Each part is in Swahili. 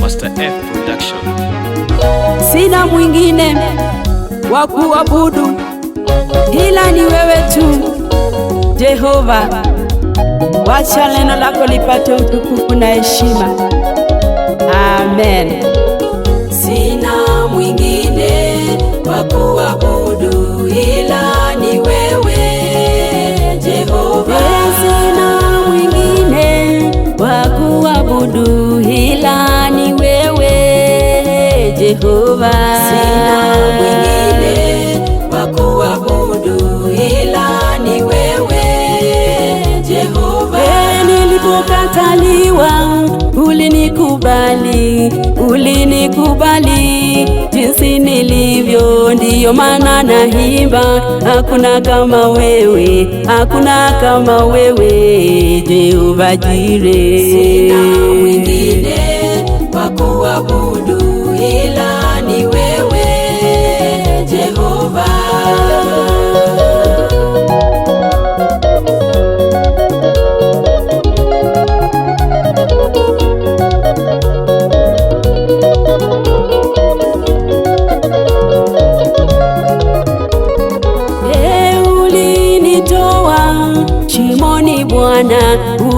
Pastor F Production. Sina mwingine wa kuabudu ila ni wewe tu Jehova. Wacha neno lako lipate utukufu na heshima. Amen. Sina mwingine wa kuabudu ila ni wewe Jehova. Sina mwingine wa kuabudu ila ni wewe Jehova. Sina mwingine wa kuabudu ila ni wewe Jehova. Nilipokataliwa ulinikubali jinsi nilivyo, ndiyo maana naimba hakuna kama wewe, hakuna kama wewe Jehova Jireh. Sina mwingine wa kuabudu ila ni wewe Jehova. Shimoni Bwana,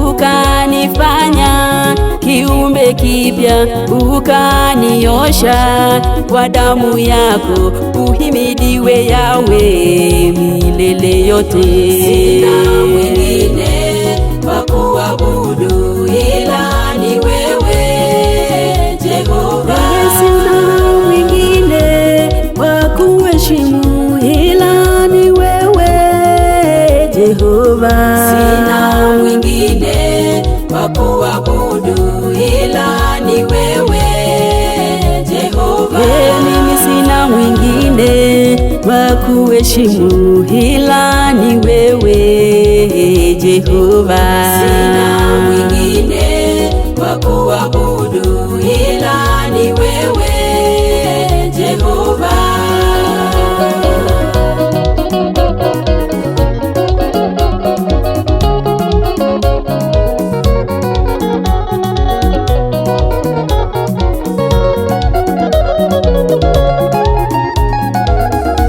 ukanifanya kiumbe kipya, ukaniosha kwa damu yako. Uhimidiwe Yawe milele yote. Sina mwingine wa kuabudu ila ni wewe Jehova. Sina mwingine wa kuheshimu ila ni wewe Jehova. Sina mwingine wa kuabudu ila ni wewe Jehova. Mimi sina mwingine wa kuheshimu ila ni wewe Jehova. Sina mwingine wa kuabudu ila ni wewe Jehova.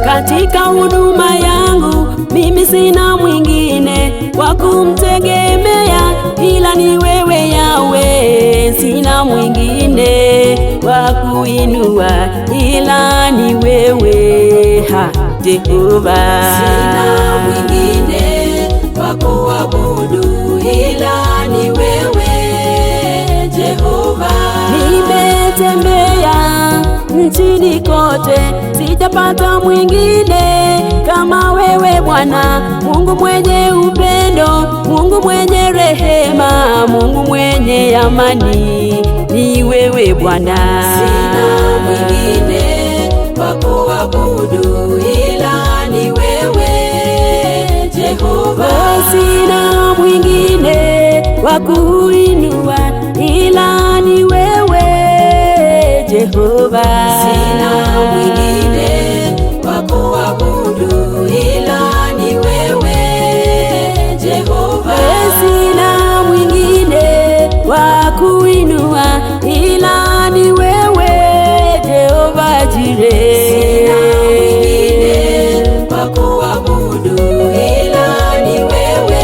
Katika huduma yangu mimi sina mwingine wa kumtegemea ila ni wewe Yawe. Sina mwingine wa kuinua ila ni wewe Jehova. Sina mwingine wa kuabudu ila ni wewe Jehova. Nimetembea nchini kote, sijapata mwingine kama wewe Bwana. Mungu mwenye upendo, Mungu mwenye rehema, Mungu mwenye amani, ni wewe Bwana. Sina mwingine wa kuabudu ila ni wewe Jehova. Sina mwingine wa kuinua ila ni wewe Jehova. Sina mwingine wa kuabudu ila ni wewe Jehova. Sina mwingine wa kuinua ila ni wewe Jehova Jireh. Sina mwingine wa kuabudu ila ni wewe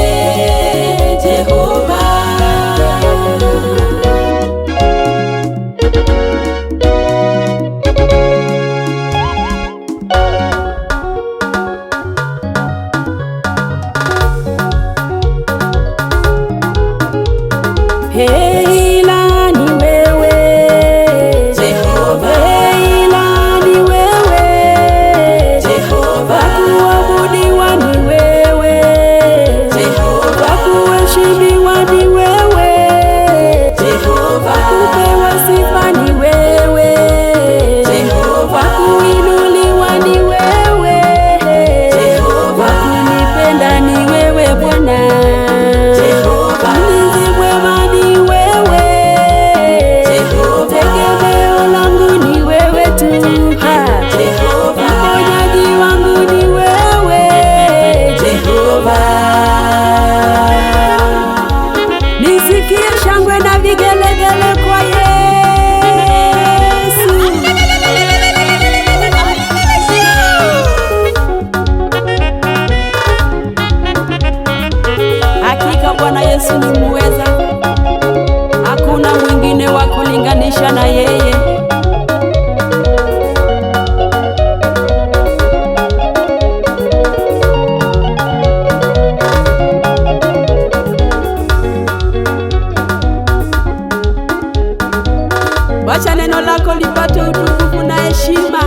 Jehova. kulinganisha na yeye. Wacha neno lako lipate utukufu na heshima.